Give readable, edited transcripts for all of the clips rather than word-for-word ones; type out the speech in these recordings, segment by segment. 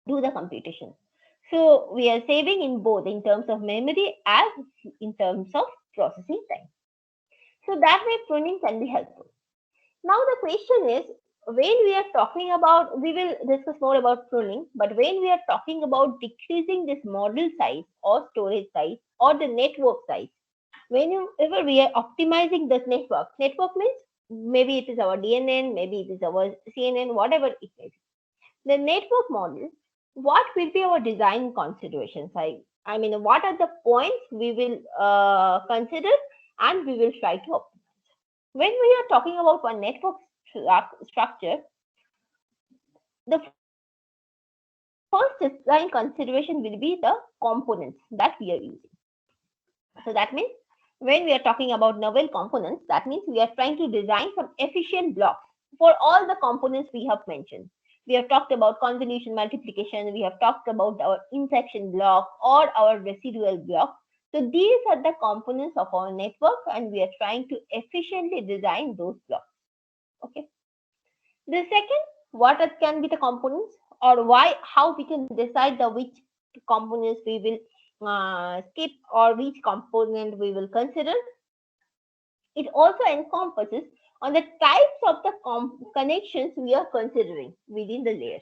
do the computation. So we are saving in both in terms of memory as in terms of processing time. So that way pruning can be helpful. Now the question is, when we are talking about, we will discuss more about pruning, but when we are talking about decreasing this model size or storage size or the network size, whenever we are optimizing this network means maybe it is our DNN, maybe it is our CNN, whatever it may be. The network model, what will be our design considerations? I mean, what are the points we will consider and we will try to optimize. When we are talking about one network structure, the first design consideration will be the components that we are using. So that means when we are talking about novel components, that means we are trying to design some efficient blocks for all the components we have mentioned. We have talked about convolution multiplication, we have talked about our intersection block or our residual block. So these are the components of our network and we are trying to efficiently design those blocks. Okay. The second, what can be the components or why, how we can decide the which components we will skip or which component we will consider. It also encompasses on the types of the connections we are considering within the layers.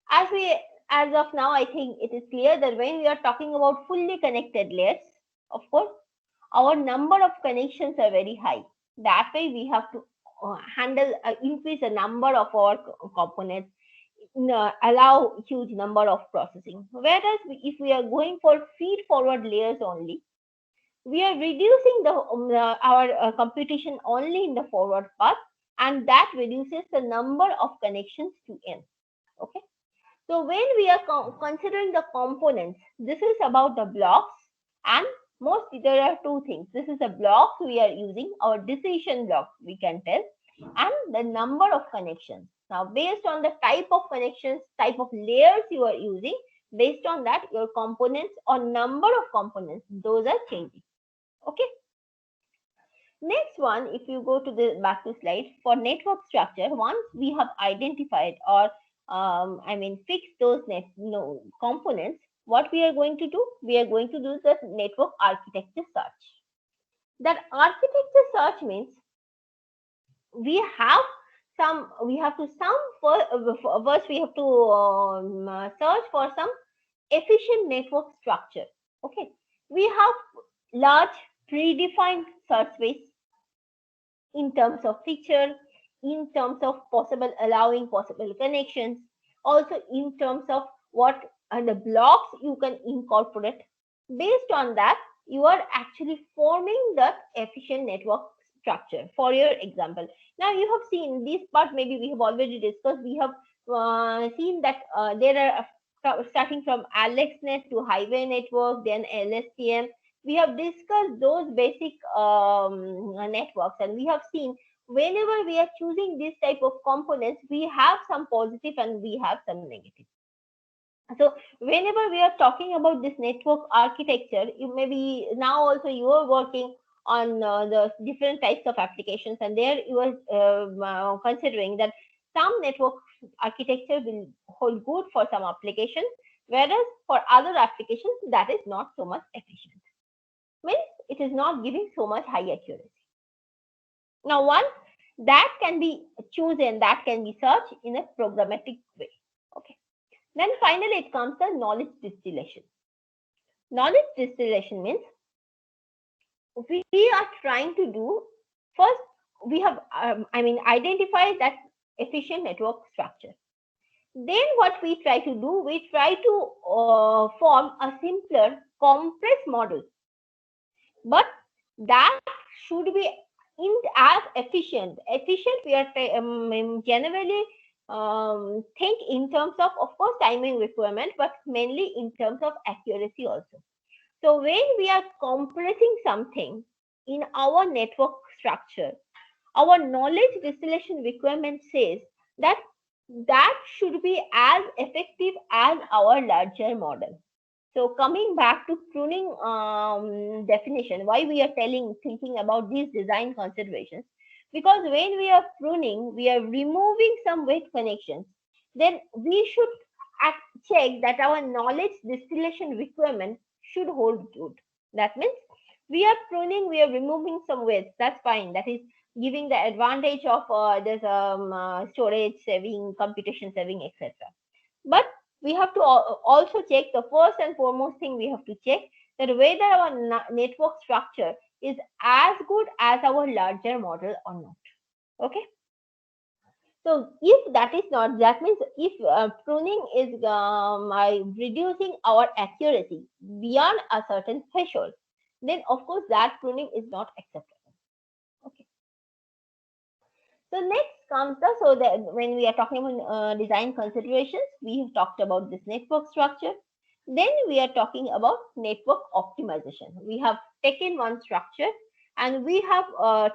As we, as of now, I think it is clear that when we are talking about fully connected layers, of course, our number of connections are very high. That way, we have to increase the number of our components, allow huge number of processing. Whereas if we are going for feed forward layers only, we are reducing our computation only in the forward path, and that reduces the number of connections to n. Okay. So when we are considering the components, this is about the blocks, and most there are two things. This is the blocks we are using, our decision blocks we can tell, and the number of connections. Now, based on the type of connections, type of layers you are using, based on that, your components or number of components, those are changing. Okay. Next one, if you go to the back to slide, for network structure, once we have identified or fixed those components, what we are going to do? We are going to do the network architecture search. That architecture search means we have we have to first we have to search for some efficient network structure. Okay, we have large predefined search space in terms of feature, in terms of possible allowing possible connections, also in terms of what are the blocks you can incorporate. Based on that, you are actually forming the efficient network structure for your example. Now you have seen this part, maybe we have already discussed. We have seen that there are starting from AlexNet to highway network, then LSTM. We have discussed those basic networks, and we have seen whenever we are choosing this type of components, we have some positive and we have some negative. So whenever we are talking about this network architecture, you maybe now also you are working on the different types of applications, and there you are considering that some network architecture will hold good for some applications, whereas for other applications that is not so much efficient. Means it is not giving so much high accuracy. Now, one that can be chosen, that can be searched in a programmatic way. Okay. Then finally, it comes the knowledge distillation. Knowledge distillation means we are trying to do first, we have identified that efficient network structure. Then what we try to do, we try to form a simpler compressed model, but that should be as efficient. Efficient, we are generally think in terms of course, timing requirement, but mainly in terms of accuracy also. So when we are compressing something in our network structure, our knowledge distillation requirement says that that should be as effective as our larger model. So coming back to pruning definition, why we are thinking about these design considerations, because when we are pruning, we are removing some weight connections. Then we should check that our knowledge distillation requirement should hold good. That means we are pruning, we are removing some weights. That's fine. That is giving the advantage of this storage saving, computation saving, etc. But we have to also check, the first and foremost thing we have to check, that whether our network structure is as good as our larger model or not. Okay. So if that is not, that means if pruning is reducing our accuracy beyond a certain threshold, then of course that pruning is not acceptable. Okay. So next comes the, so that when we are talking about design considerations, we have talked about this network structure. Then we are talking about network optimization. We have taken one structure and we have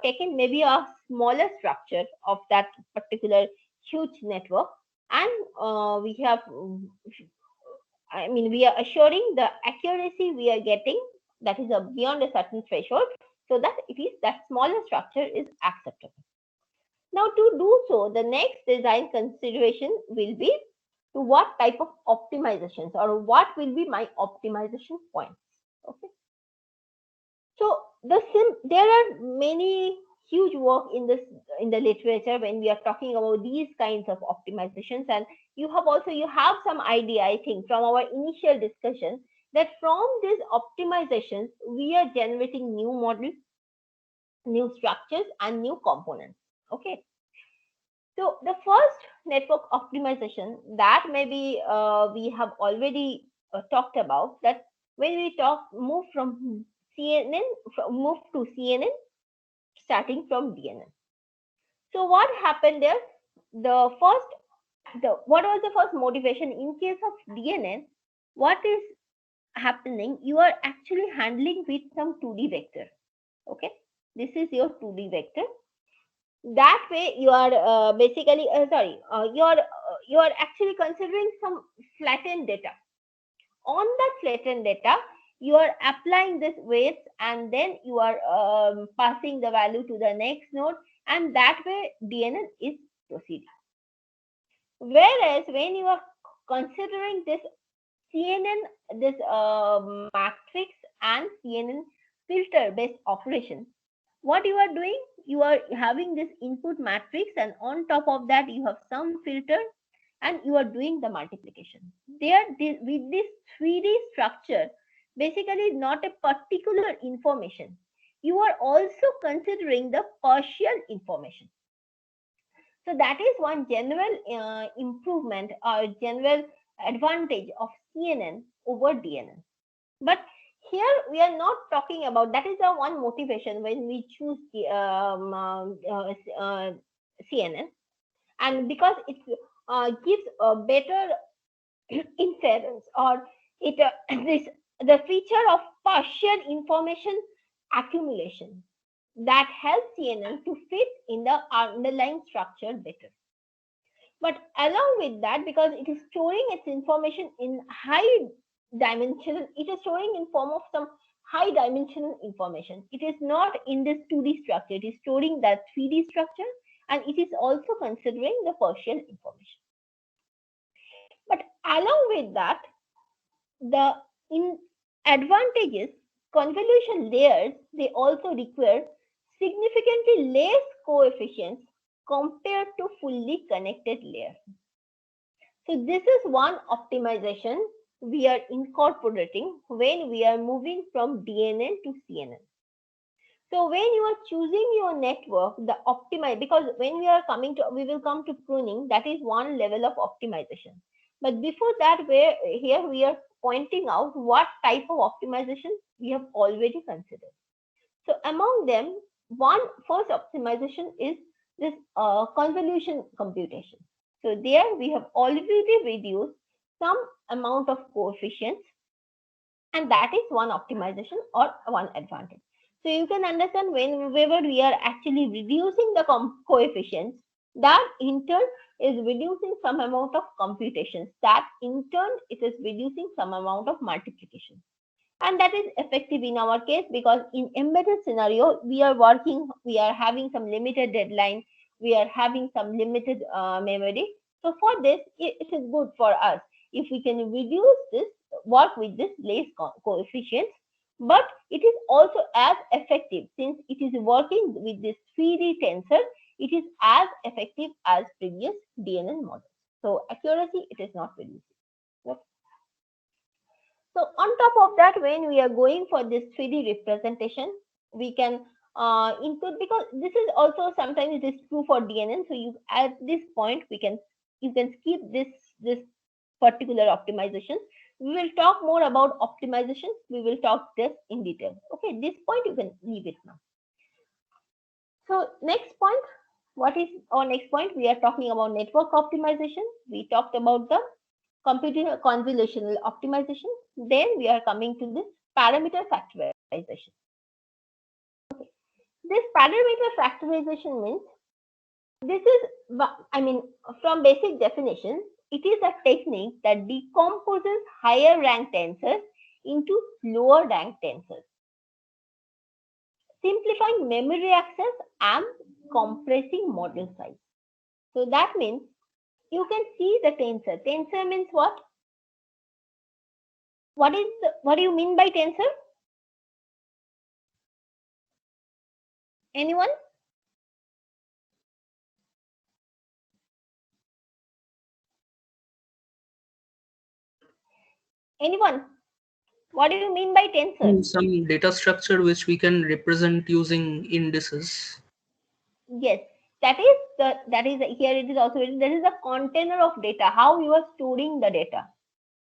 taken maybe a smaller structure of that particular huge network, and we have, I mean, we are assuring the accuracy we are getting, that is beyond a certain threshold, so that it is, that smaller structure is acceptable. Now, to do so, the next design consideration will be to what type of optimizations, or what will be my optimization points. Okay. So there are many huge work in this, in the literature, when we are talking about these kinds of optimizations, and you have some idea, I think, from our initial discussion, that from these optimizations we are generating new models, new structures, and new components. Okay. So the first network optimization that maybe we have already talked about, that when we move from CNN, move to CNN, starting from DNN. So what happened there? What was the first motivation in case of DNN? What is happening? You are actually handling with some 2D vector. Okay, this is your 2D vector. That way you are basically you are actually considering some flattened data. On that flattened data, you are applying this weights, and then you are passing the value to the next node, and that way DNN is proceeding. Whereas when you are considering this CNN, this matrix and CNN filter based operation, what you are doing, you are having this input matrix, and on top of that you have some filter, and you are doing the multiplication there. With this 3D structure, basically not a particular information, you are also considering the partial information. So that is one general improvement or general advantage of CNN over DNN. But here we are not talking about, that is the one motivation when we choose the CNN, and because it gives a better inference, or it this the feature of partial information accumulation that helps CNN to fit in the underlying structure better. But along with that, because it is storing its information in high dimensional, it is storing in form of some high dimensional information. It is not in this 2D structure, it is storing that 3D structure, and it is also considering the partial information. But along with that, the in advantages, convolution layers, they also require significantly less coefficients compared to fully connected layers. So this is one optimization we are incorporating when we are moving from DNN to CNN. So when you are choosing your network, the optimize, because when we will come to pruning, that is one level of optimization. But before that, here we are pointing out what type of optimization we have already considered. So among them, one first optimization is this convolution computation. So there we have already reduced some amount of coefficients, and that is one optimization or one advantage. So you can understand, whenever we are actually reducing the coefficients, that in turn is reducing some amount of computations. That in turn it is reducing some amount of multiplication. And that is effective in our case, because in embedded scenario, we are having some limited deadline, we are having some limited memory. So for this, it is good for us. if we can reduce this, work with this less coefficients, but it is also as effective since it is working with this 3D tensor. It is as effective as previous DNN models. So accuracy, it is not reducing. Okay. So on top of that, when we are going for this 3D representation, we can input, because this is also sometimes it is true for DNN. So you, at this point, you can skip this particular optimization. We will talk more about optimization. We will talk this in detail. Okay, this point you can leave it now. So next point, what is our next point? We are talking about network optimization. We talked about the computing convolutional optimization. Then we are coming to this parameter factorization. This parameter factorization means, this is, I mean, from basic definition, it is a technique that decomposes higher rank tensors into lower rank tensors, simplifying memory access and compressing model size. So that means you can see the tensor. Tensor means what? What do you mean by tensor? Anyone? Anyone? What do you mean by tensor? Some data structure which we can represent using indices. Yes, that is here it is also written. This is a container of data. How you are storing the data.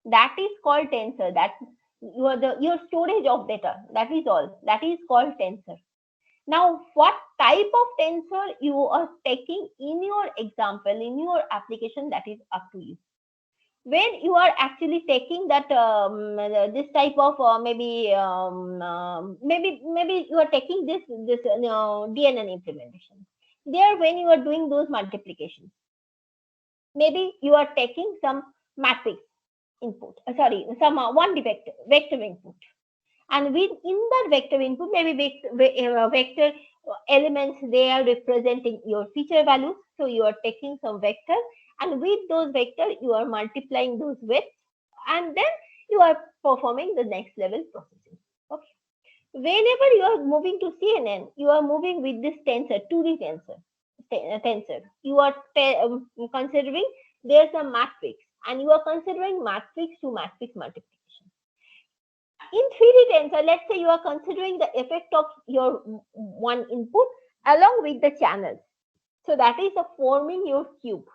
That is called tensor. That your storage of data. That is all. That is called tensor. Now, what type of tensor you are taking in your example, in your application, that is up to you. When you are actually taking that this type of maybe you are taking this DNN implementation. There, when you are doing those multiplications, maybe you are taking some matrix input. Sorry, some one vector input, and within that vector input, maybe vector elements, they are representing your feature values. So you are taking some vector, and with those vector you are multiplying those with, and then you are performing the next level processing. Okay. Whenever you are moving to CNN, you are moving with this tensor, 2D tensor. You are considering there's a matrix, and you are considering matrix to matrix multiplication. In 3D tensor, let's say you are considering the effect of your one input along with the channels. So that is forming your cube.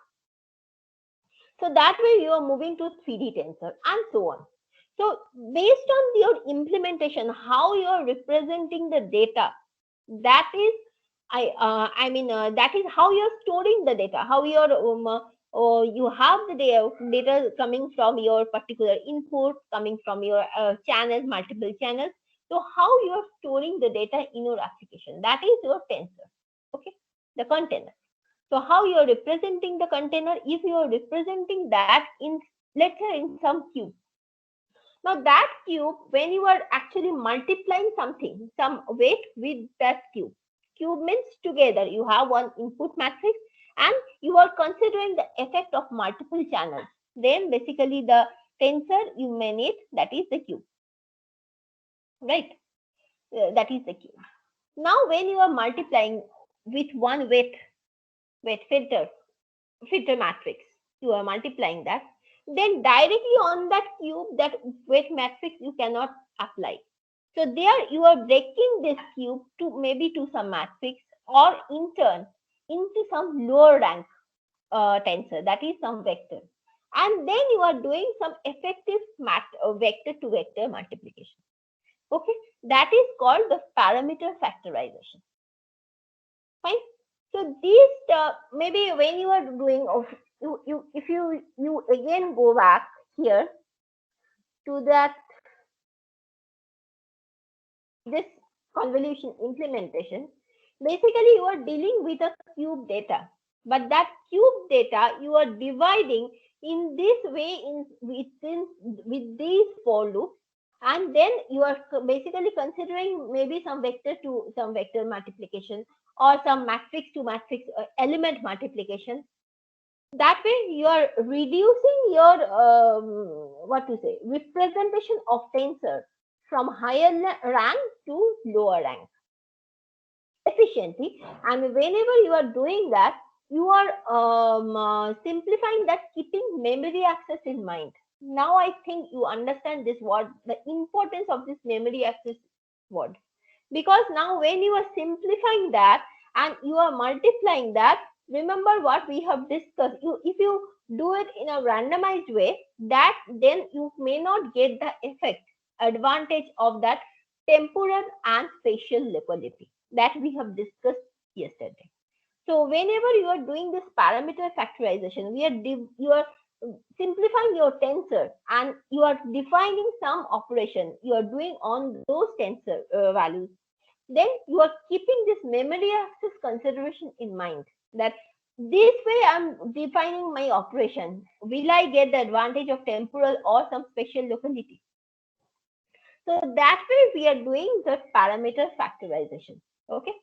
So that way you are moving to 3D tensor and so on. So based on your implementation, how you are representing the data, that is, that is how you are storing the data, how you are you have the data coming from your particular input, coming from your channels, multiple channels. So how you are storing the data in your application, that is your tensor. Okay, the container. So how you are representing the container? If you are representing that in, let's say, in some cube. Now that cube, when you are actually multiplying something, some weight with that cube means together you have one input matrix and you are considering the effect of multiple channels. Then basically the tensor you may need, that is the cube, right? That is the cube. Now when you are multiplying with one weight filter matrix, you are multiplying that, then directly on that cube, that weight matrix you cannot apply. So there you are breaking this cube to maybe to some matrix, or in turn into some lower rank tensor, that is some vector, and then you are doing some effective vector to vector multiplication. Okay, that is called the parameter factorization. Fine. So these maybe when you are doing of you if you again go back here to that this convolution implementation, basically you are dealing with a cube data, but that cube data you are dividing in this way in within with these for loops, and then you are basically considering maybe some vector to some vector multiplication or some matrix to matrix element multiplication. That way you are reducing your what to say representation of tensor from higher rank to lower rank efficiently. And whenever you are doing that, you are simplifying that, keeping memory access in mind. Now I think you understand this word, the importance of this memory access word, because now when you are simplifying that and you are multiplying that, remember what we have discussed. If you do it in a randomized way, that then you may not get the effect advantage of that temporal and spatial locality that we have discussed yesterday. So whenever you are doing this parameter factorization, you are simplifying your tensor and you are defining some operation you are doing on those tensor values. Then you are keeping this memory access consideration in mind, that this way I'm defining my operation. Will I get the advantage of temporal or some spatial locality? So that way we are doing the parameter factorization. Okay.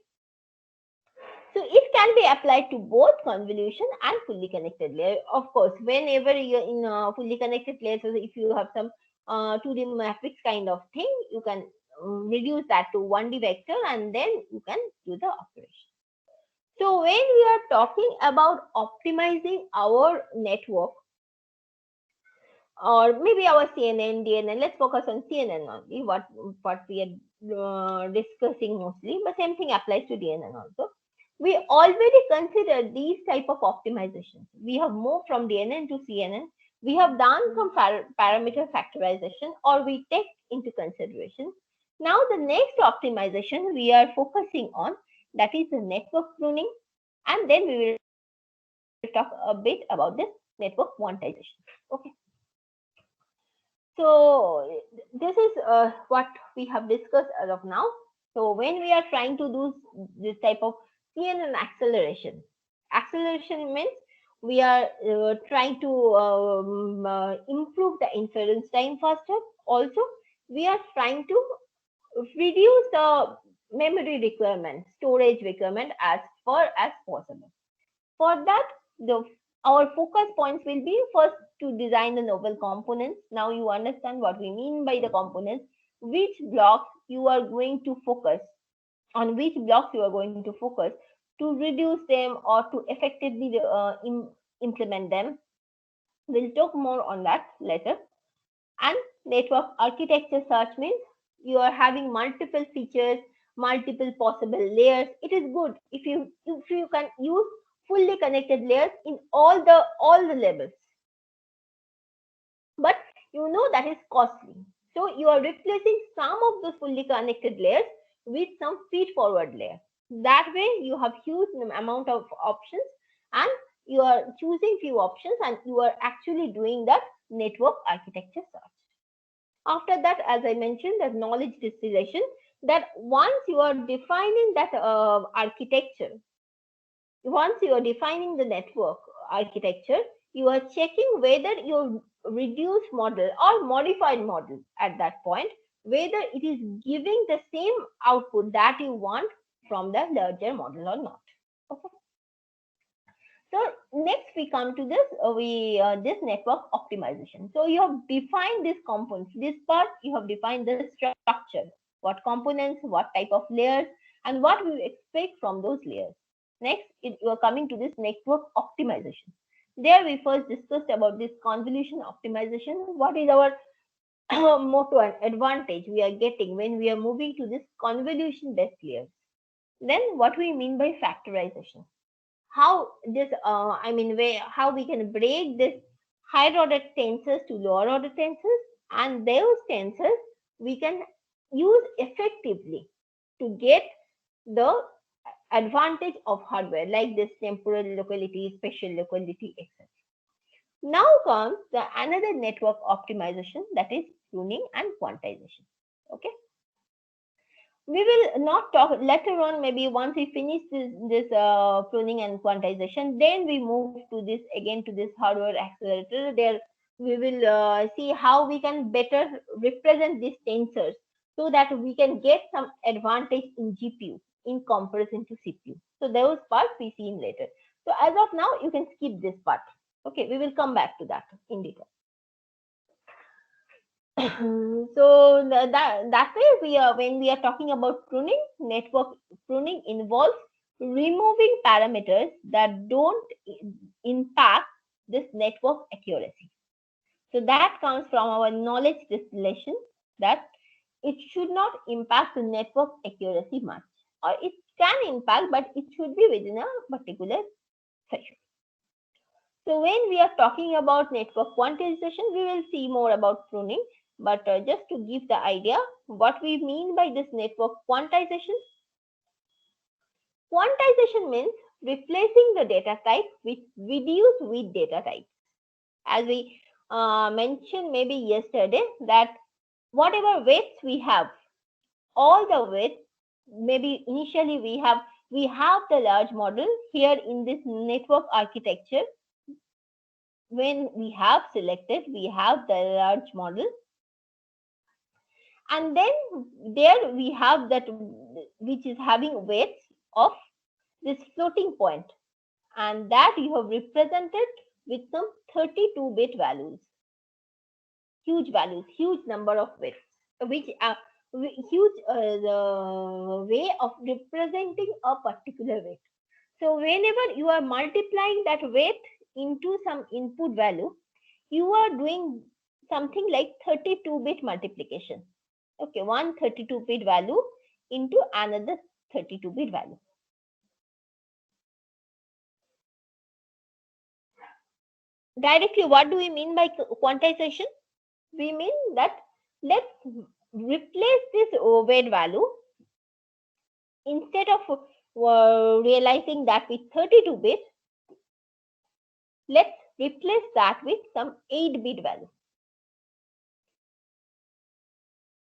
So it can be applied to both convolution and fully connected layer. Of course, whenever you're in fully connected layers, so if you have some 2D matrix kind of thing, you can reduce that to 1D vector and then you can do the operation. So when we are talking about optimizing our network, or maybe our CNN, DNN, let's focus on CNN only, what we are discussing mostly, but same thing applies to DNN also. We already considered these type of optimizations. We have moved from DNN to CNN. We have done some parameter factorization, or we take into consideration. Now the next optimization we are focusing on, that is the network pruning, and then we will talk a bit about this network quantization. Okay. So this is what we have discussed as of now. So when we are trying to do this type of CNN acceleration means we are trying to improve the inference time faster. Also, we are trying to reduce the memory requirement, storage requirement as far as possible. For that, the our focus points will be first to design the novel components. Now you understand what we mean by the components, which blocks you are going to focus on, which blocks you are going to focus to reduce them or to effectively implement them. We'll talk more on that later. And network architecture search means you are having multiple features, multiple possible layers. It is good if you can use fully connected layers in all the levels, but you know that is costly. So you are replacing some of the fully connected layers with some feed forward layer. That way you have huge amount of options, and you are choosing few options and you are actually doing that network architecture search. After that, as I mentioned, that knowledge distillation, that once you are defining that architecture, once you are defining the network architecture, you are checking whether your reduced model or modified model at that point, whether it is giving the same output that you want from the larger model or not. Okay. So next we come to this this network optimization. So you have defined these components. This part you have defined the structure, what components, what type of layers, and what we expect from those layers. Next, you are coming to this network optimization. There we first discussed about this convolution optimization. What is our motto and advantage we are getting when we are moving to this convolution based layers? Then what we mean by factorization, how this how we can break this higher order tensors to lower order tensors, and those tensors we can use effectively to get the advantage of hardware like this temporal locality, spatial locality, etc. Now comes the another network optimization, that is pruning and quantization. Okay, we will not talk later on, maybe once we finish this pruning and quantization, then we move to this again to this hardware accelerator. There we will see how we can better represent these tensors so that we can get some advantage in GPU in comparison to CPU. So those parts we see in later. So as of now you can skip this part. Okay, we will come back to that in detail. So that way we are, when we are talking about pruning, network pruning involves removing parameters that don't impact this network accuracy. So that comes from our knowledge distillation, that it should not impact the network accuracy much, or it can impact, but it should be within a particular threshold. So when we are talking about network quantization, we will see more about pruning. But just to give the idea, what we mean by this network quantization. Quantization means replacing the data type with reduced weight data type. As we mentioned maybe yesterday, that whatever weights we have, all the weights, maybe initially we have the large model here in this network architecture. When we have selected, we have the large model, and then there we have that which is having weights of this floating point, and that you have represented with some 32-bit values, huge number of weights, which are huge the way of representing a particular weight. So whenever you are multiplying that weight into some input value, you are doing something like 32-bit multiplication. Okay, one 32-bit value into another 32-bit value. Directly, what do we mean by quantization? We mean that let's replace this weight value, instead of realizing that with 32 bits, let's replace that with some 8-bit value.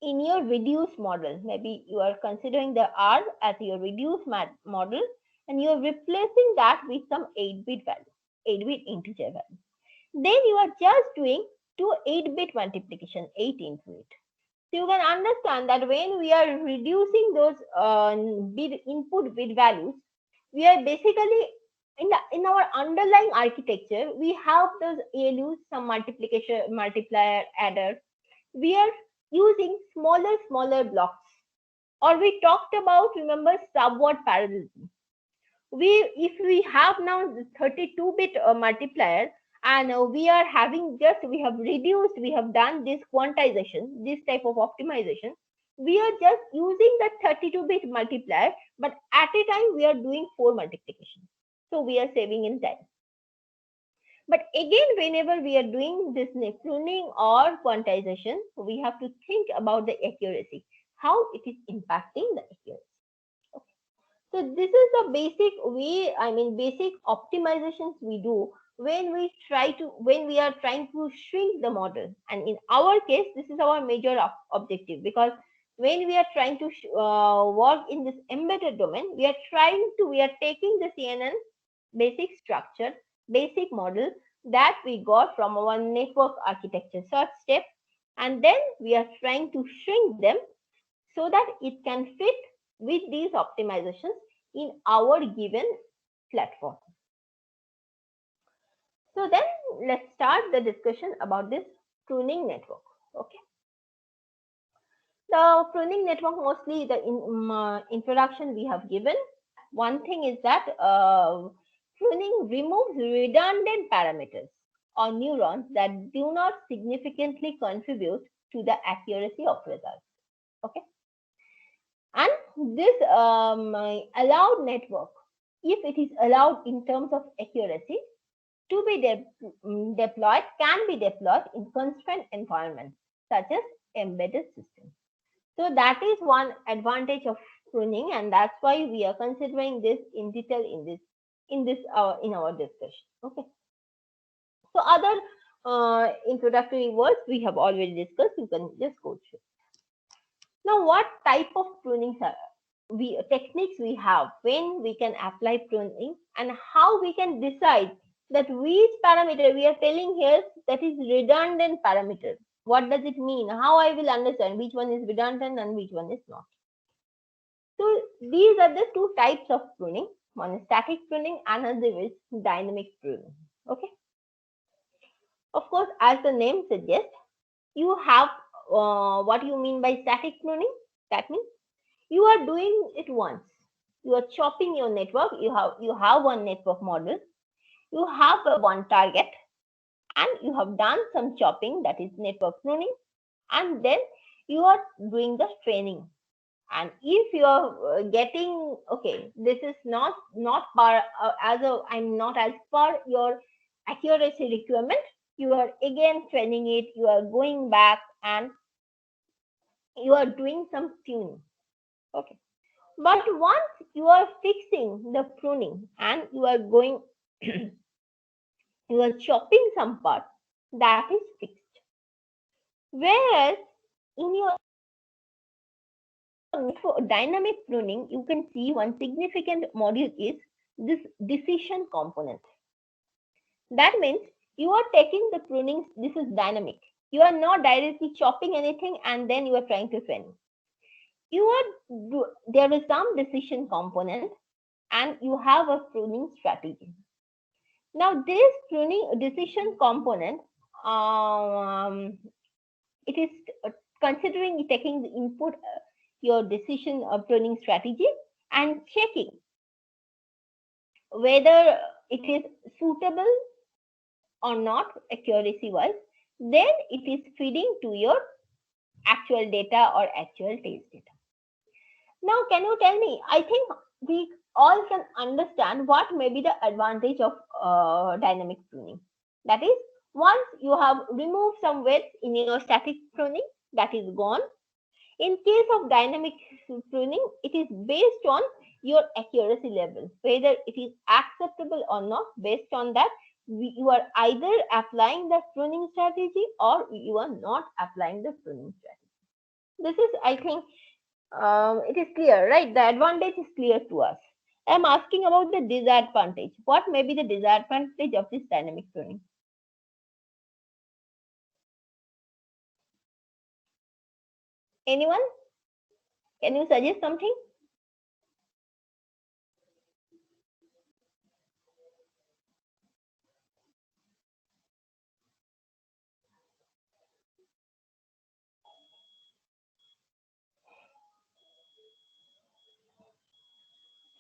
In your reduced model, maybe you are considering the R as your reduced model, and you are replacing that with some 8-bit value, 8-bit integer value. Then you are just doing two 8-bit multiplication, 8 into it. So you can understand that when we are reducing those input bit values, we are basically in our underlying architecture, we have those ALUs, some multiplication, multiplier, adder. We are using smaller blocks. Or we talked about, remember, subword parallelism. If we have now the 32-bit multiplier, and we are having just, we have reduced, we have done this quantization, this type of optimization, we are just using the 32-bit multiplier, but at a time we are doing 4 multiplication. So we are saving in time. But again, whenever we are doing this pruning or quantization, we have to think about the accuracy, how it is impacting the accuracy. So this is the basic way, basic optimizations we do when we are trying to shrink the model. And in our case, this is our major objective, because when we are trying to work in this embedded domain, we are taking the CNN basic structure, basic model that we got from our network architecture search step, and then we are trying to shrink them so that it can fit with these optimizations in our given platform. So then let's start the discussion about this pruning network. Okay. The pruning network, mostly the introduction we have given. One thing is that pruning removes redundant parameters or neurons that do not significantly contribute to the accuracy of results. Okay. And this allowed network, if it is allowed in terms of accuracy, to be deployed, can be deployed in constrained environments such as embedded systems. So that is one advantage of pruning, and that's why we are considering this in detail in our discussion. Okay. So other introductory words we have already discussed. You can just go through. Now, what type of pruning techniques we have when we can apply pruning, and how we can decide that which parameter we are telling here that is redundant parameter. What does it mean? How I will understand which one is redundant and which one is not. So these are the two types of pruning. One is static pruning, another is dynamic pruning. Okay. Of course, as the name suggests, you have what you mean by static pruning. That means you are doing it once. You are chopping your network. You have one network model. You have a one target, and you have done some chopping, that is network pruning, and then you are doing the training. And if you are getting, okay, this is not par as a I'm not as per your accuracy requirement, you are again training it, you are going back and you are doing some tuning. Okay, but once you are fixing the pruning and you are going you are chopping some part, that is fixed. Whereas in your dynamic pruning, you can see one significant module is this decision component. That means you are taking the pruning, this is dynamic. You are not directly chopping anything and then you are trying to prune. There is some decision component and you have a pruning strategy. Now, this pruning decision component, um, it is considering taking the input, your decision pruning strategy and checking whether it is suitable or not accuracy wise, then it is feeding to your actual data or actual test data. Now, can you tell me? I think we all can understand what may be the advantage of dynamic pruning. That is, once you have removed some weights in your static pruning, that is gone. In case of dynamic pruning, it is based on your accuracy level, whether it is acceptable or not. Based on that, you are either applying the pruning strategy or you are not applying the pruning strategy. This is, I think, it is clear, right? The advantage is clear to us. I am asking about the disadvantage. What may be the disadvantage of this dynamic pruning? Anyone? Can you suggest something?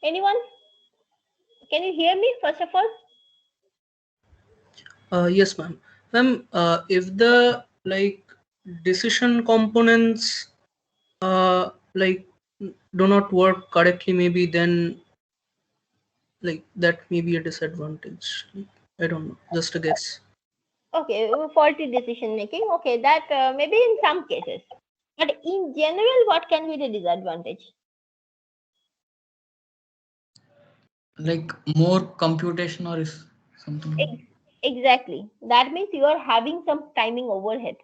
Anyone? Can you hear me first of all? Yes, ma'am. Ma'am, if the like decision components like do not work correctly, maybe then like that may be a disadvantage. I don't know, just a guess. Okay, faulty decision making. Okay, that maybe in some cases. But in general, what can be the disadvantage? Like more computation or is something. Ex- exactly. That means you are having some timing overhead.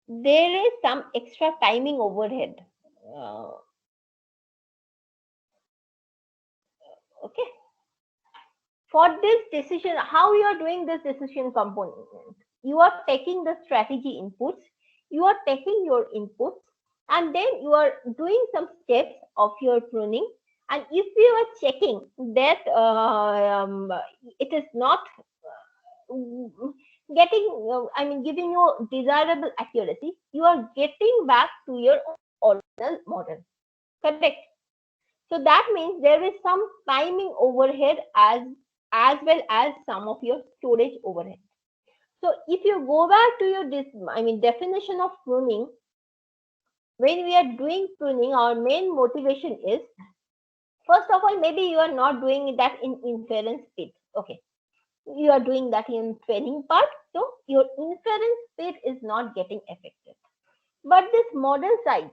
There is some extra timing overhead. Uh, okay. For this decision, how you are doing this decision component? You are taking the strategy inputs, you are taking your inputs, and then you are doing some steps of your pruning. And if you are checking that it is not getting, giving you desirable accuracy, you are getting back to your original model. Correct. So that means there is some timing overhead as well as some of your storage overhead. So if you go back to your definition of pruning, when we are doing pruning, our main motivation is, first of all, maybe you are not doing that in inference speed. Okay, you are doing that in training part, so your inference speed is not getting affected. But this model size,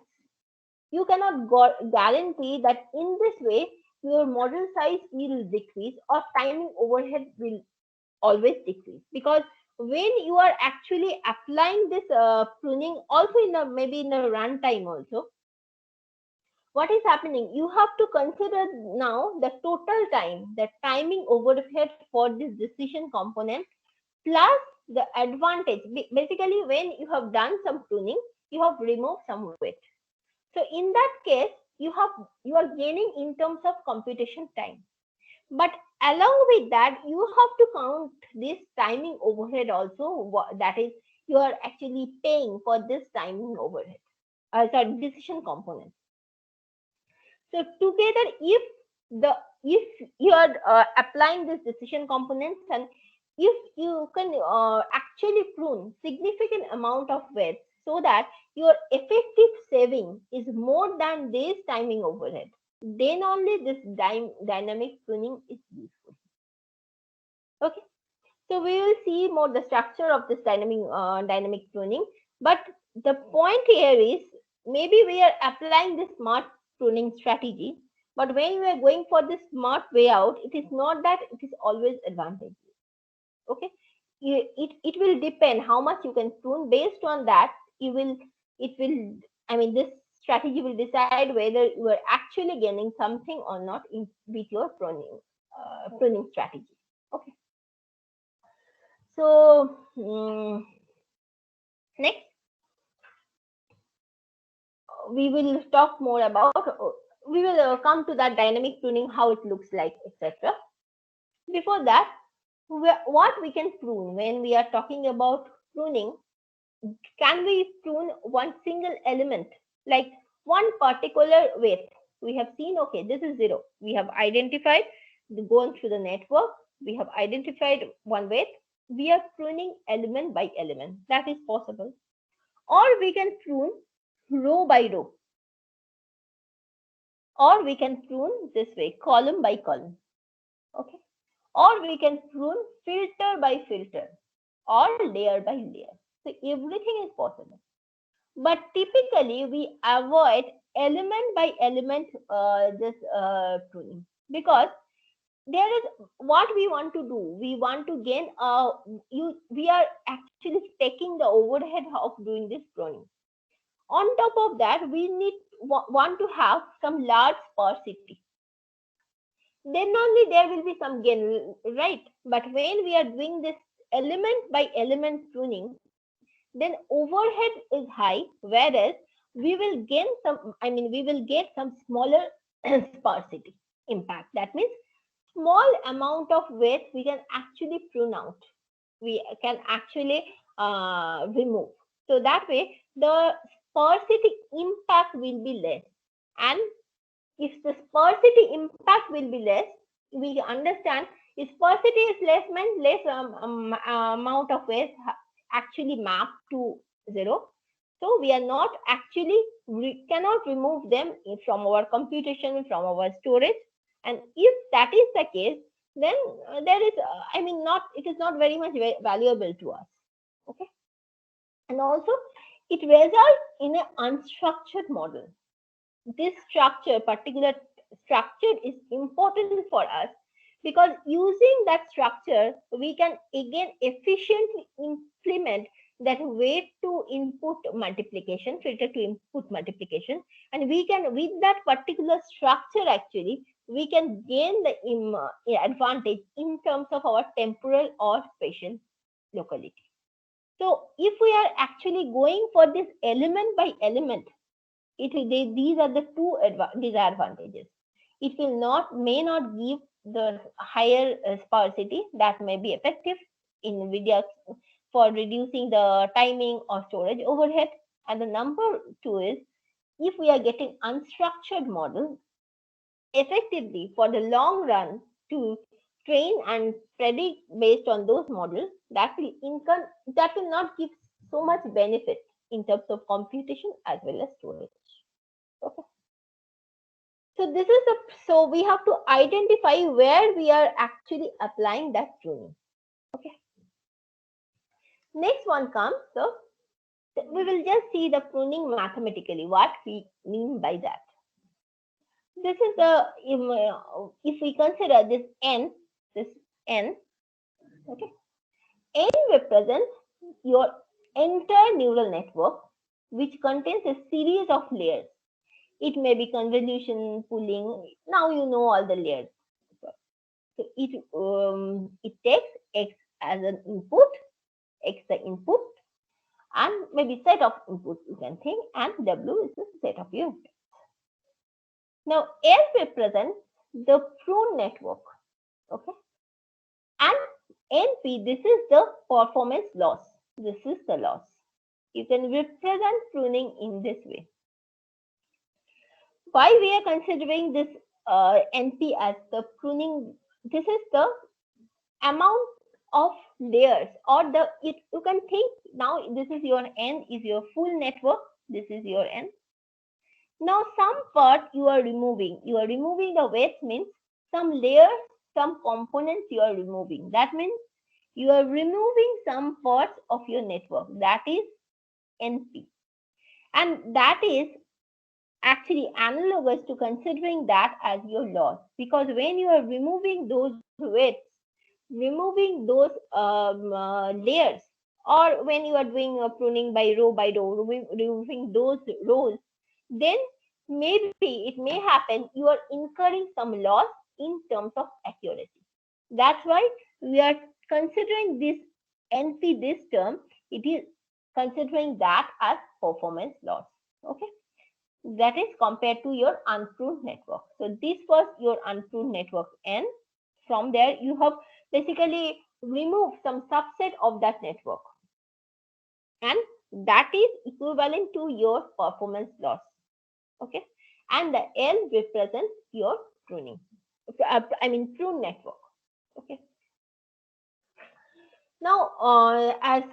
you cannot guarantee that in this way your model size will decrease or timing overhead will always decrease, because when you are actually applying this pruning also in a maybe in a runtime also, what is happening, you have to consider now the total time, the timing overhead for this decision component plus the advantage. Basically, when you have done some pruning, you have removed some weight. So in that case, you are gaining in terms of computation time. But along with that, you have to count this timing overhead also. That is, you are actually paying for this timing overhead. Sorry, decision component. So together, if you are applying this decision components, and if you can actually prune significant amount of weight so that your effective saving is more than this timing overhead, then only this dynamic pruning is useful. Okay, so we will see more the structure of this dynamic pruning, but the point here is, maybe we are applying this smart pruning strategy, but when we are going for this smart way out, it is not that it is always advantageous. Okay, it will depend how much you can prune. Based on that, you will it will I mean, this strategy will decide whether you are actually gaining something or not with your pruning strategy. Okay, so next we will talk more about, we will come to that dynamic pruning, how it looks like, etc. Before that, what we can prune when we are talking about pruning, can we prune one single element, like one particular weight? We have seen, okay, this is 0. We have identified, going through the network, we have identified one weight. We are pruning element by element. That is possible. Or we can prune row by row. Or we can prune this way, column by column. Okay. Or we can prune filter by filter, or layer by layer. So everything is possible. But typically we avoid element by element this pruning, because there is what we want to do. We want to gain we are actually taking the overhead of doing this pruning. On top of that, we want to have some large sparsity. Then only there will be some gain, right? But when we are doing this element by element pruning, then overhead is high, whereas we will gain we will get some smaller sparsity impact. That means small amount of weight we can actually prune out, we can actually remove. So that way the sparsity impact will be less. And if the sparsity impact will be less, we understand if sparsity is less, means less amount of waste actually mapped to 0. So we are not actually, we cannot remove them from our computation, from our storage. And if that is the case, then there is not, it is not very much valuable to us. Okay, and also it results in an unstructured model. This particular structure is important for us, because using that structure, we can again efficiently implement that weight to input multiplication, filter to input multiplication. And we can, with that particular structure, actually, we can gain the advantage in terms of our temporal or spatial locality. So if we are actually going for this element by element, these are the two disadvantages. It may not give the higher sparsity that may be effective in NVIDIA for reducing the timing or storage overhead. And the number 2 is, if we are getting unstructured model, effectively for the long run, to train and predict based on those models, that will not give so much benefit in terms of computation as well as storage. Okay. So this is so we have to identify where we are actually applying that pruning. Okay. Next one comes, so we will just see the pruning mathematically, what we mean by that. This is the, if we consider this n, okay, n represents your entire neural network, which contains a series of layers. It may be convolution, pooling. Now you know all the layers. So it takes x as an input, x the input, and maybe set of inputs you can think, and w is the set of your inputs. Now L represents the prune network. Okay. And NP, this is the performance loss. This is the loss. You can represent pruning in this way. Why we are considering this NP as the pruning? This is the amount of layers, or you can think now this is your N, is your full network. This is your N. Now some part you are removing. You are removing the weights, means some layers, some components you are removing. That means you are removing some parts of your network. That is NP. And that is actually analogous to considering that as your loss, because when you are removing those weights, removing those layers, or when you are doing a pruning by row, removing those rows, then maybe it may happen you are incurring some loss in terms of accuracy. That's why we are considering this NP, this term, it is considering that as performance loss. Okay. That is compared to your unpruned network. So this was your unpruned network N. From there, you have basically removed some subset of that network. And that is equivalent to your performance loss. Okay. And the L represents your pruning. Prune network. Okay. Now, as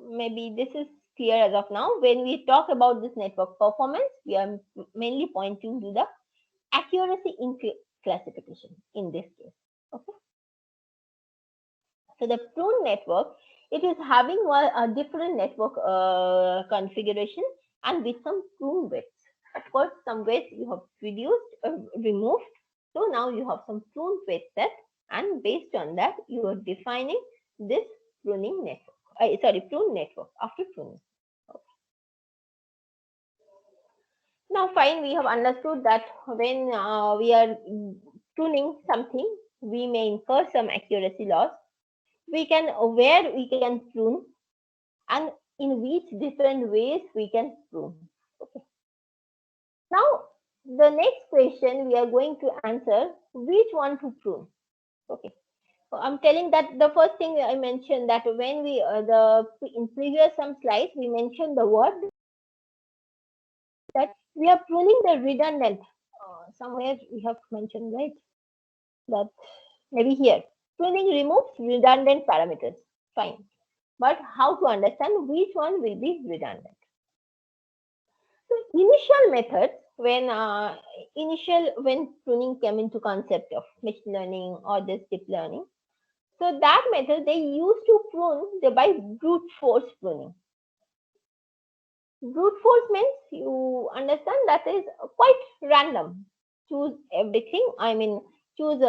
maybe this is clear as of now, when we talk about this network performance, we are mainly pointing to the accuracy in classification in this case. Okay. So the prune network, it is having a different network configuration and with some prune weights. Of course, some weights you have removed. So now you have some prune weight set, and based on that, you are defining this pruning network. Prune network after pruning. Okay. Now, fine, we have understood that when we are pruning something, we may incur some accuracy loss. Where we can prune, and in which different ways we can prune. Okay. Now, the next question we are going to answer, which one to prune. Okay. So I'm telling that the first thing I mentioned, that when we in previous some slides we mentioned the word that we are pruning the redundant. Somewhere we have mentioned, right, that maybe here pruning removes redundant parameters. Fine. But how to understand which one will be redundant? So initial methods, when pruning came into concept of machine learning or this deep learning, so that method they used to prune by brute force pruning. Brute force means, you understand, that is quite random. Choose everything. Choose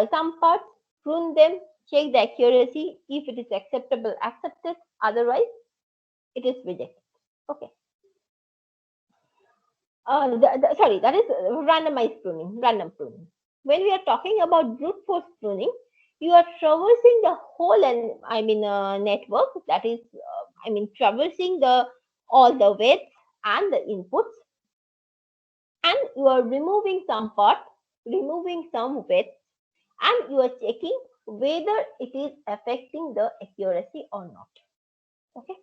some parts, prune them, check the accuracy. If it is acceptable, accept it. Otherwise, it is rejected. Okay. That is randomized pruning, random pruning. When we are talking about brute force pruning, you are traversing the whole network. That is, traversing all the weights and the inputs, and you are removing some part, removing some weights, and you are checking whether it is affecting the accuracy or not. Okay.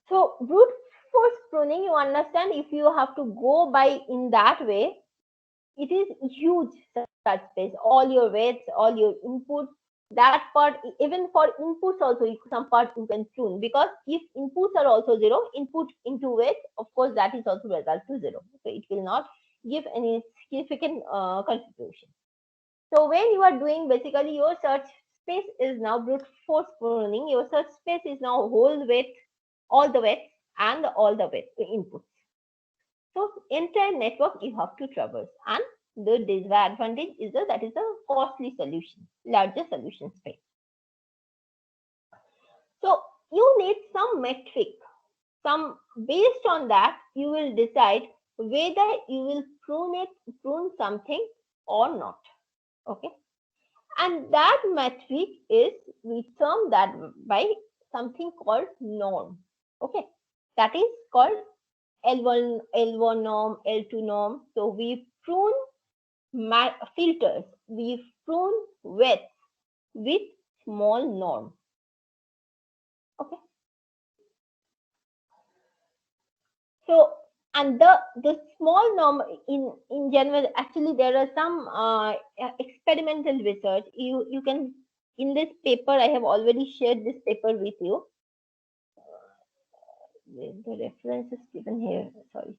So brute force pruning, you understand, if you have to go by in that way, it is huge search space. All your weights, all your inputs, that part, even for inputs also, some part you can prune, because if inputs are also zero, input into weight, of course, that is also result to zero. So it will not give any significant contribution. So when you are doing, basically your search space is now brute force pruning. Your search space is now whole weight, all the weights and all the weight inputs. So entire network you have to traverse, and the disadvantage is that is a costly solution, larger solution space. So you need some metric, based on that you will decide whether you will prune something or not. Okay. And that metric is, we term that by something called norm. Okay. That is called L1 norm, L2 norm. So we prune filters. We prune width with small norm. Okay. So, and the small norm in general, actually there are some experimental research. You can, in this paper, I have already shared this paper with you. The reference is given here. Sorry.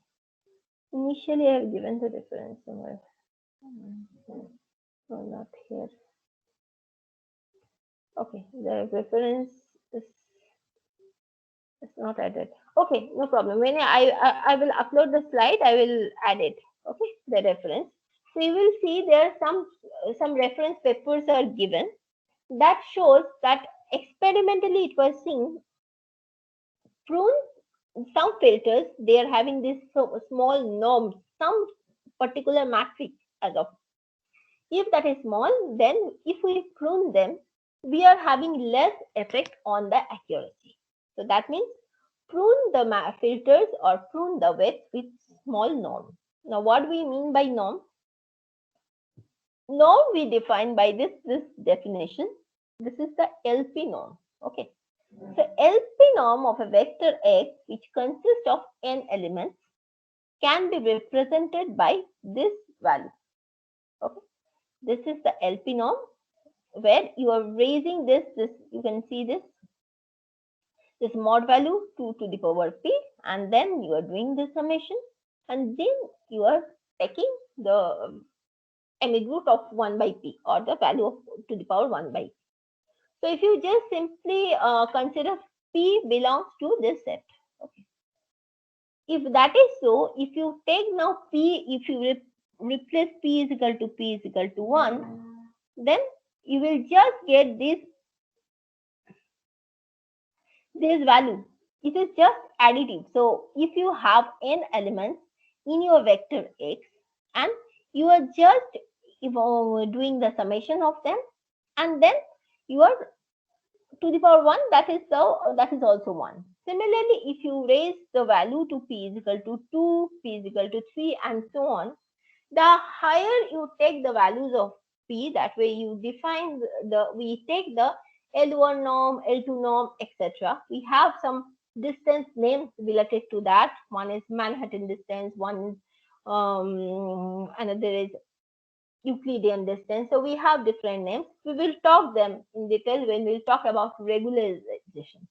Initially, I have given the reference somewhere. No, not here. Okay, the reference is not added. Okay, no problem. When I will upload the slide, I will add it. Okay, the reference. So you will see there some reference papers are given that shows that experimentally it was seen prune some filters, they are having this small norms, some particular matrix as of. If that is small, then if we prune them, we are having less effect on the accuracy. So that means prune the filters or prune the width with small norm. Now, what we mean by norm? Norm we define by this definition. This is the LP norm. Okay. So LP norm of a vector X, which consists of n elements, can be represented by this value. Okay. This is the LP norm where you are raising this you can see this mod value 2 to the power p, and then you are doing the summation, and then you are taking the root of 1 by p, or the value of to the power 1 by p. So if you just simply consider p belongs to this set. Okay. If that is so, if you take now p, if you replace p is equal to p is equal to 1, then you will just get this value. It is just additive. So if you have n elements in your vector x and you are just doing the summation of them, and then you are to the power 1, that is also 1. Similarly, if you raise the value to p is equal to 2, p is equal to 3, and so on, the higher you take the values of p, that way you define we take the L1 norm, L2 norm, etc. We have some distance names related to that. One is Manhattan distance, one is another is Euclidean distance. So we have different names. We will talk them in detail when we'll talk about regularization.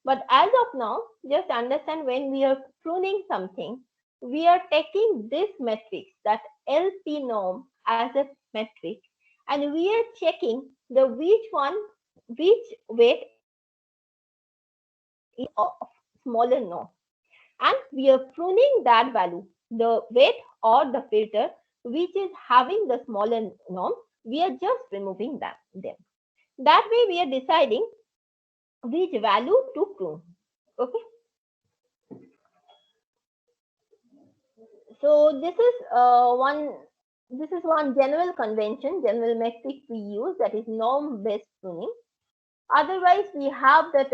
But as of now, just understand, when we are pruning something, we are taking this matrix, that LP norm, as a metric, and we are checking the which weight is of smaller norm, and we are pruning that value, the weight or the filter which is having the smaller norm, we are just removing them. That way we are deciding which value to prune. Okay. So this is one general convention, general metric we use, that is norm based pruning. Otherwise, we have that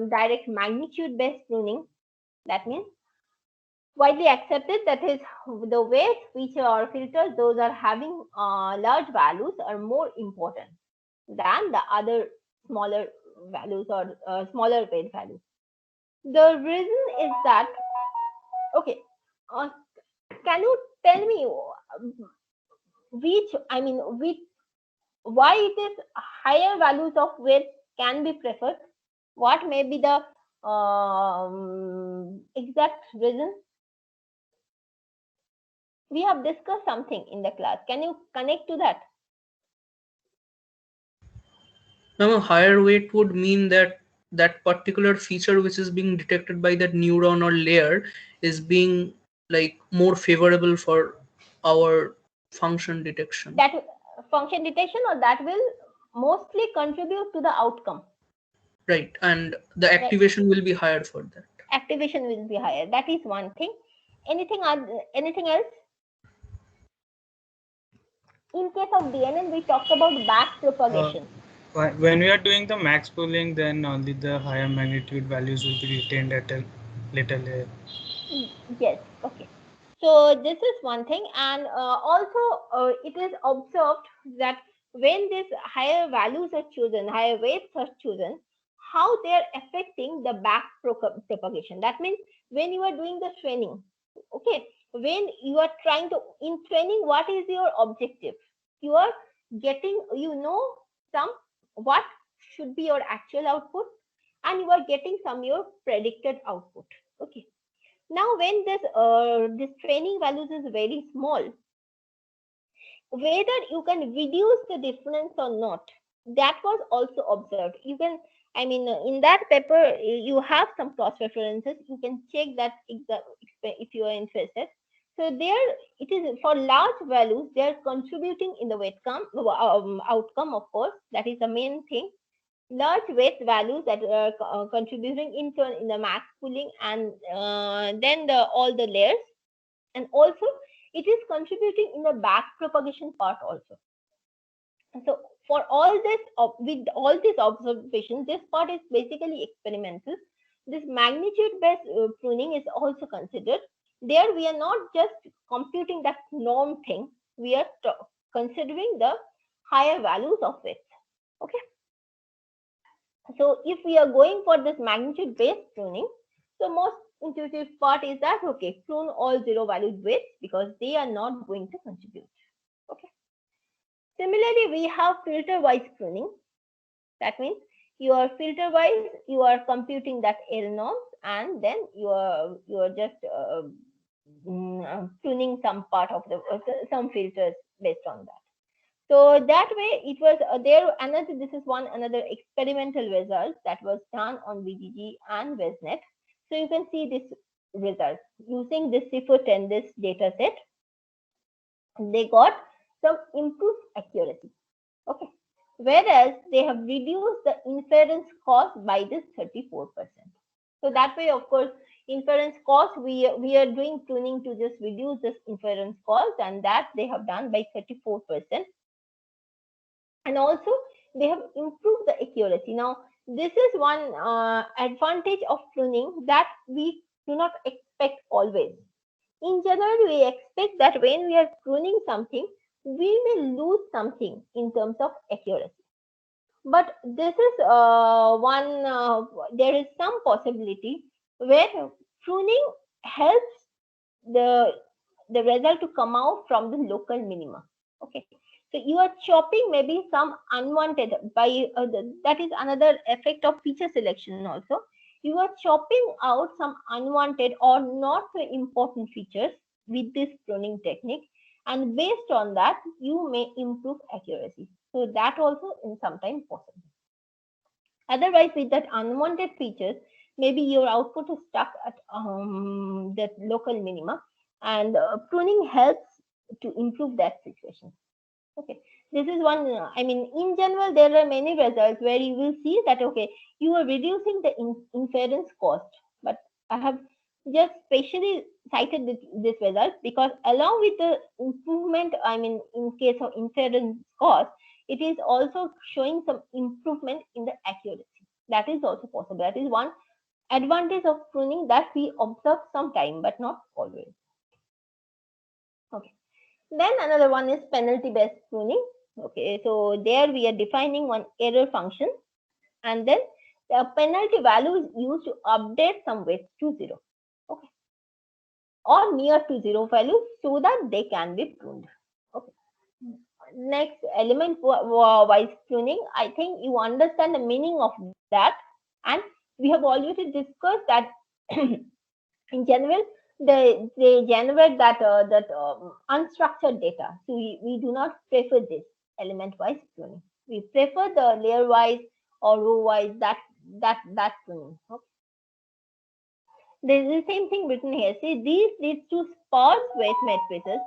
direct magnitude based pruning. That means widely accepted, that is the weights which are filters, those are having large values are more important than the other smaller values or smaller weight values. The reason is that, okay, can you tell me why it is higher values of weight can be preferred? What may be the exact reason? We have discussed something in the class. Can you connect to that? Now, a higher weight would mean that that particular feature which is being detected by that neuron or layer is being like more favorable for our function detection. That function detection, or that will mostly contribute to the outcome. Right, and the activation will be higher for that. Activation will be higher. That is one thing. Anything else? In case of DNN, we talked about back propagation. When we are doing the max pooling, then only the higher magnitude values will be retained at a later layer. Yes. Okay. So this is one thing, and also it is observed that when these higher values are chosen, higher weights are chosen, how they are affecting the back propagation. That means when you are doing the training, okay, when you are trying to, in training, what is your objective? You are getting, some what should be your actual output, and you are getting some your predicted output. Okay. Now, when this training values is very small, whether you can reduce the difference or not, that was also observed. You can, in that paper, you have some cross references. You can check that if you are interested. So there it is, for large values, they are contributing in the outcome, of course. That is the main thing. Large weight values that are contributing in the max pooling, and then all the layers, and also it is contributing in the back propagation part also. So for all this, with all these observations, this part is basically experimental. This magnitude based pruning is also considered. There we are not just computing that norm thing, we are considering the higher values of it. Okay. So if we are going for this magnitude based pruning, the most intuitive part is that, okay, prune all zero valued weights because they are not going to contribute. Okay. Similarly, we have filter wise pruning. That means your filter wise, you are computing that L norms, and then you are just pruning some part of some filters based on that. So that way it was this is another experimental result that was done on BGG and WESNet. So you can see this result using this CIFAR-10, this data set. They got some improved accuracy. Okay. Whereas they have reduced the inference cost by this 34%. So that way, of course, inference cost, we are doing pruning to just reduce this inference cost, and that they have done by 34%. And also they have improved the accuracy. Now, this is one advantage of pruning that we do not expect always. In general, we expect that when we are pruning something, we may lose something in terms of accuracy. But this is there is some possibility where pruning helps the result to come out from the local minima. Okay. So you are chopping maybe some unwanted by that is another effect of feature selection also. You are chopping out some unwanted or not very important features with this pruning technique, and based on that you may improve accuracy. So that also is sometimes possible. Otherwise, with that unwanted features, maybe your output is stuck at that local minima, and pruning helps to improve that situation. Okay, this is one. In general, there are many results where you will see that, okay, you are reducing the inference cost. But I have just specially cited this result because along with the improvement, in case of inference cost, it is also showing some improvement in the accuracy. That is also possible. That is one advantage of pruning that we observe sometime, but not always. Okay. Then another one is penalty based pruning. Okay, so there we are defining one error function, and then the penalty value is used to update some weights to 0. Okay, or near to 0 value so that they can be pruned. Okay. Next, element wise pruning. I think you understand the meaning of that, and we have already discussed that in general they generate that unstructured data. So we do not prefer this element wise pruning. We prefer the layer wise or row wise that pruning. Okay. There is the same thing written here. See, these leads to sparse weight matrices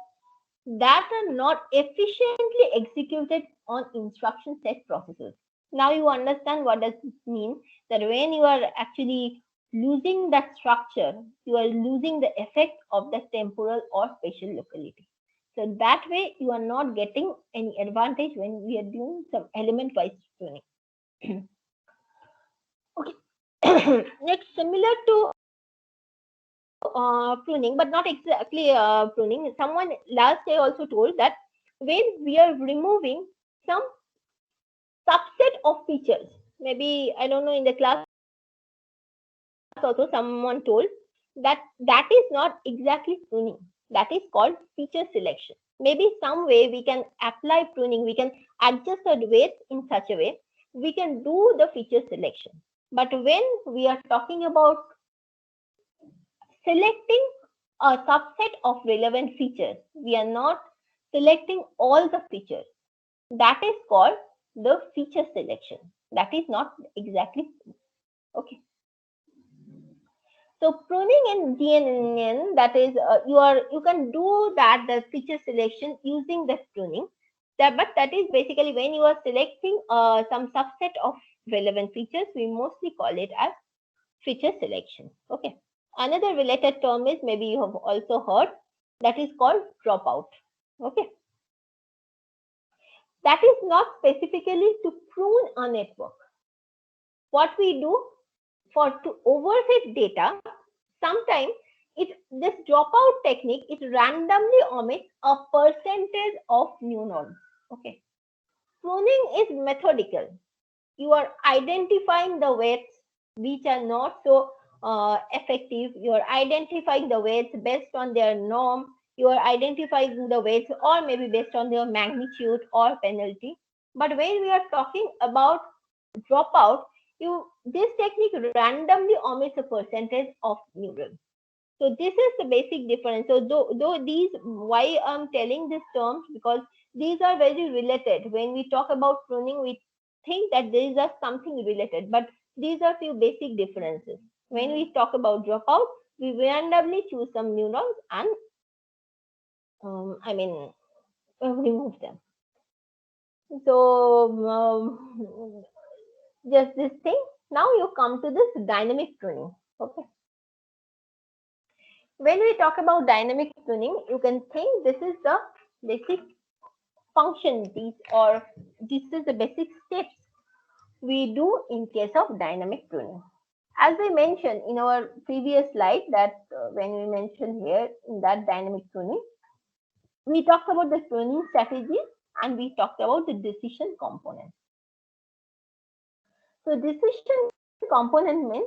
that are not efficiently executed on instruction set processes. Now you understand what does this mean, that when you are actually losing that structure, you are losing the effect of the temporal or spatial locality. So that way you are not getting any advantage when we are doing some element wise pruning. Okay. Next, similar to pruning, but not exactly pruning. Someone last day also told that when we are removing some subset of features. Maybe, I don't know, in the class also someone told that that is not exactly pruning. That is called feature selection. Maybe some way we can apply pruning, we can adjust the weights in such a way, we can do the feature selection. But when we are talking about selecting a subset of relevant features, we are not selecting all the features. That is called the feature selection. That is not exactly okay. So pruning in DNN, that is you can do that the feature selection using the pruning. But that is basically when you are selecting some subset of relevant features, we mostly call it as feature selection. Okay. Another related term is, maybe you have also heard, that is called dropout. Okay. That is not specifically to prune a network. What we do to overfit data, sometimes this dropout technique, it randomly omits a percentage of neurons. Okay. Pruning is methodical. You are identifying the weights which are not so effective. You are identifying the weights based on their norm. You are identifying the weights or maybe based on their magnitude or penalty. But when we are talking about dropout, this technique randomly omits a percentage of neurons. So this is the basic difference. So though these, why I'm telling these terms, because these are very related. When we talk about pruning, we think that these are something related, but these are few basic differences. When we talk about dropout, we randomly choose some neurons and remove them. So just this thing. Now you come to this dynamic pruning. Okay. When we talk about dynamic pruning, you can think this is the basic function, or this is the basic steps we do in case of dynamic pruning. As we mentioned in our previous slide, that when we mentioned here in that dynamic pruning, we talked about the pruning strategy and we talked about the decision component. So decision component means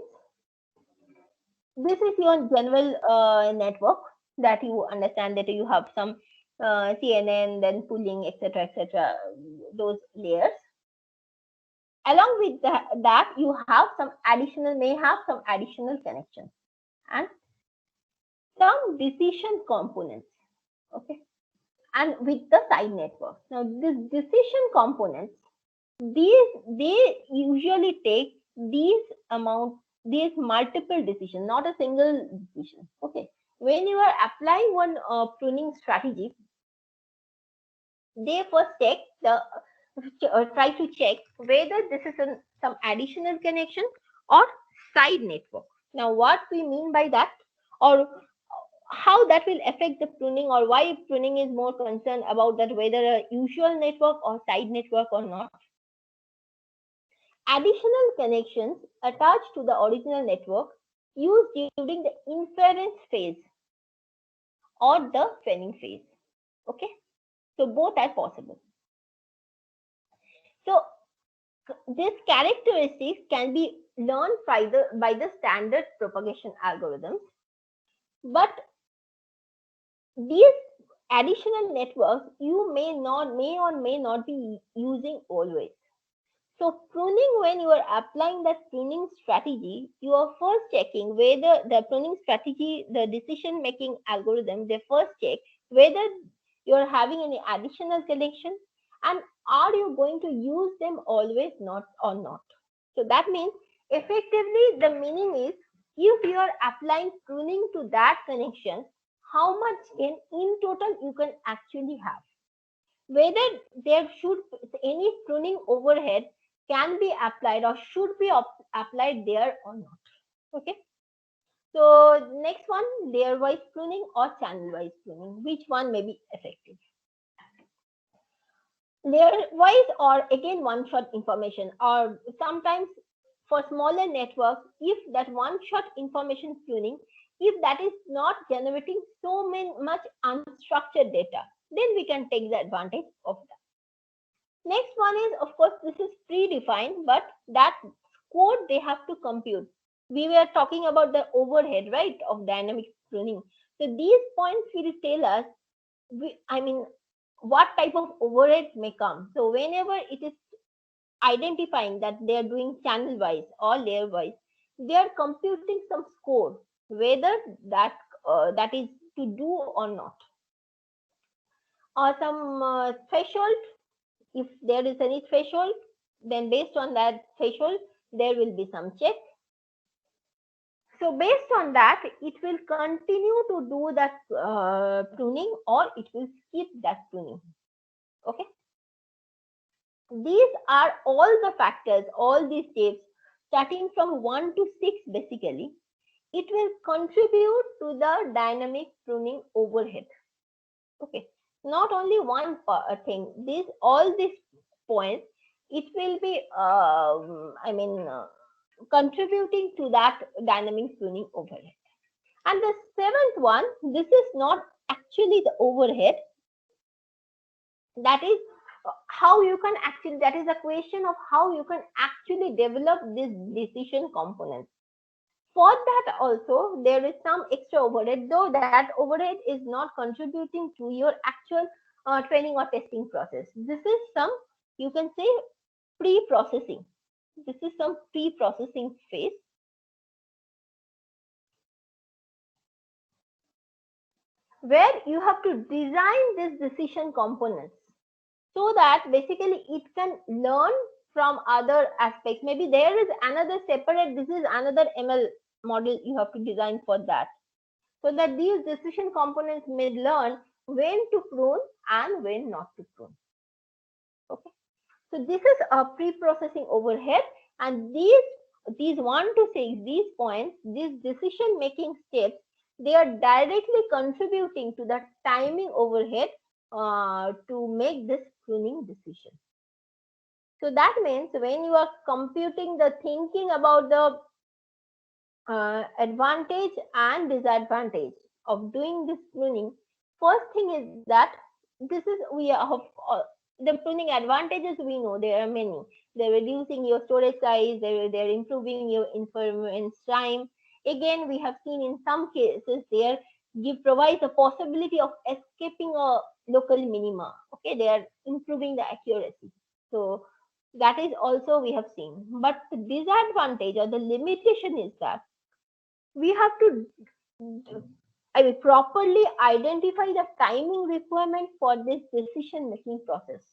this is your general network that you understand, that you have some CNN, then pooling, etc., those layers. Along with that, you have some may have some additional connections and some decision components. Okay, and with the side network. Now, this decision components, they usually take these multiple decisions, not a single decision. Okay, when you are applying one pruning strategy, they first try to check whether this is some additional connection or side network. Now, what we mean by that, or how that will affect the pruning, or why pruning is more concerned about that, whether a usual network or side network or not. Additional connections attached to the original network used during the inference phase or the training phase. Okay, so both are possible. So these characteristics can be learned by the standard propagation algorithms, but these additional networks you may or may not be using always. So pruning, when you are applying that pruning strategy, you are first checking whether the pruning strategy, the decision making algorithm, they first check whether you are having any additional connection and are you going to use them always, not or not. So that means effectively the meaning is, if you are applying pruning to that connection, how much in total you can actually have. Whether there should any pruning overhead can be applied or should be applied there or not. Okay. So next one, layer-wise pruning or channel-wise pruning. Which one may be effective? Layer-wise, or again one-shot information, or sometimes for smaller networks, if that one-shot information pruning, if that is not generating so much unstructured data, then we can take the advantage of that. Next one is, of course, this is predefined, but that code they have to compute. We were talking about the overhead, right, of dynamic pruning. So these points will tell us, what type of overhead may come. So whenever it is identifying that they are doing channel wise or layer wise, they are computing some score, whether that that is to do or not, or some threshold. If there is any threshold, then based on that threshold, there will be some check. So based on that, it will continue to do that pruning, or it will skip that pruning. Okay. These are all the factors, all these steps, starting from 1 to 6 basically, it will contribute to the dynamic pruning overhead. Okay. Not only one thing, all these points, it will be, contributing to that dynamic pruning overhead. And the seventh one, this is not actually the overhead. That is how you can actually, that is a question of how you can actually develop this decision components. For that also, there is some extra overhead, though that overhead is not contributing to your actual training or testing process. This is some, you can say, pre-processing. This is some pre-processing phase, where you have to design these decision components so that basically it can learn from other aspects. Maybe there is another separate, this is another ML model you have to design for that, so that these decision components may learn when to prune and when not to prune. Okay. So this is a pre-processing overhead, and these 1 to 6, these points, these decision making steps, they are directly contributing to the timing overhead to make this pruning decision. So that means when you are computing the thinking about the advantage and disadvantage of doing this pruning, first thing is that this is, we have the pruning advantages, we know there are many. They're reducing your storage size, they're improving your inference time. Again, we have seen in some cases there provides a possibility of escaping a local minima. Okay, they are improving the accuracy. So that is also we have seen. But the disadvantage or the limitation is that we have to properly identify the timing requirement for this decision making process.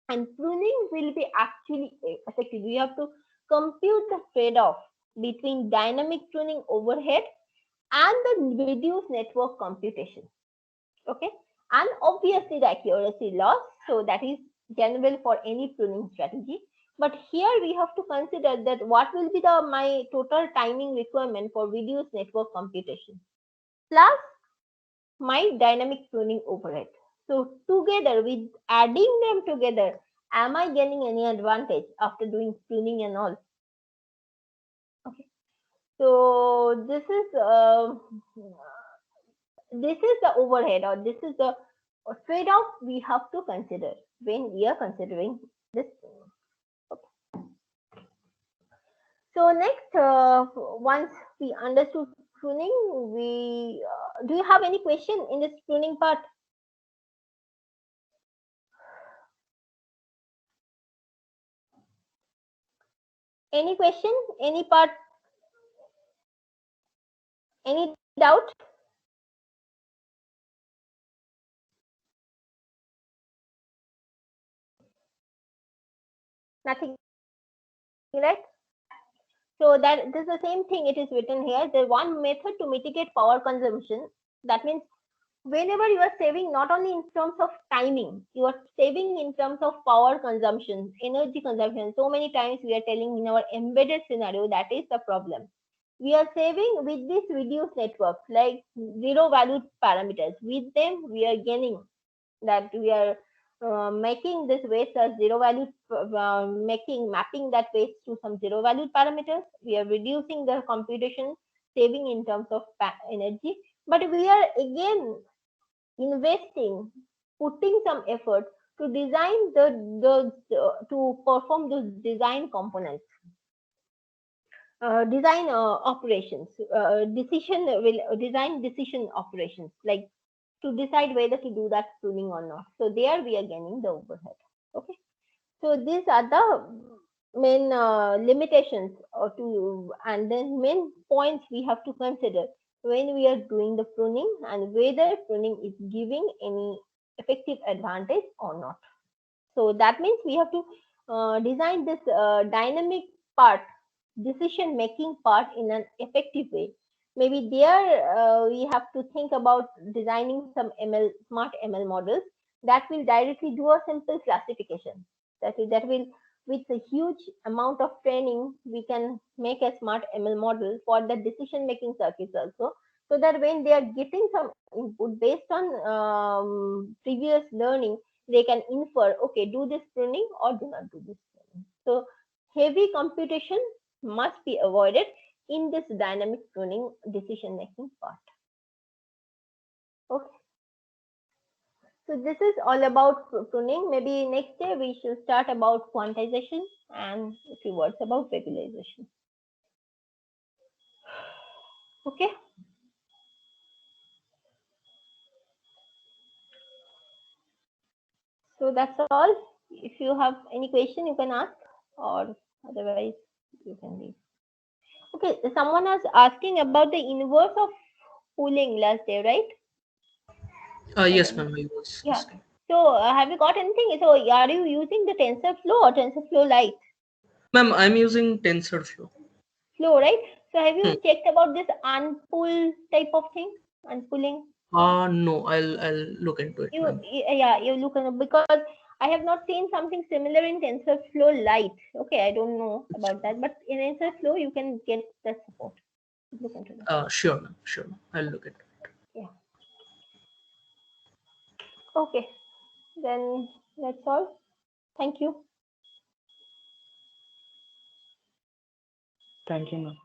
And pruning will be actually effective. We have to compute the trade-off between dynamic pruning overhead and the reduced network computation. Okay, and obviously the accuracy loss. So that is general for any pruning strategy. But here we have to consider that what will be my total timing requirement for reduced network computation plus my dynamic pruning overhead. So together, with adding them together, am I gaining any advantage after doing pruning and all? Okay. So this is the overhead, or this is the trade-off we have to consider when we are considering this. Okay. So next, once we understood pruning, we do you have any question in this pruning part? Any question? Any part? Any doubt? Nothing, right? So that this is the same thing. It is written here. The one method to mitigate power consumption. That means whenever you are saving, not only in terms of timing, you are saving in terms of power consumption, energy consumption. So many times we are telling in our embedded scenario, that is the problem. We are saving with this reduced network, like zero valued parameters. With them, we are gaining that we are making this waste as zero value, mapping that waste to some zero valued parameters. We are reducing the computation, saving in terms of energy, but we are again investing, putting some effort to design to perform those design components, design operations, design decision operations, like to decide whether to do that pruning or not. So there we are gaining the overhead. Okay. So these are the main limitations and then main points we have to consider when we are doing the pruning and whether pruning is giving any effective advantage or not. So that means we have to design this dynamic part, decision making part in an effective way. Maybe there we have to think about designing some smart ML models that will directly do a simple classification. That will with a huge amount of training we can make a smart ML model for the decision making circuits also, so that when they are getting some input based on previous learning, they can infer, okay, do this pruning or do not do this pruning. So heavy computation must be avoided in this dynamic pruning decision making part. Okay. So this is all about pruning. Maybe next day we should start about quantization and a few words about regularization. Okay. So that's all. If you have any question, you can ask, or otherwise you can leave. Okay, someone was asking about the inverse of pooling last day, right? Yes, ma'am. I was Yeah. asking. So have you got anything? So are you using the TensorFlow or TensorFlow Lite? Ma'am, I'm using TensorFlow. Flow, right? So have Hmm. you checked about this unpull type of thing? Unpulling? No, I'll look into it, ma'am. Yeah, you look at, because I have not seen something similar in TensorFlow Lite. Okay, I don't know about that, but in TensorFlow you can get the support. Look into that. Sure, ma'am. Sure, ma'am. I'll look into it. Yeah. Okay, then that's all. Thank you. Thank you, ma'am.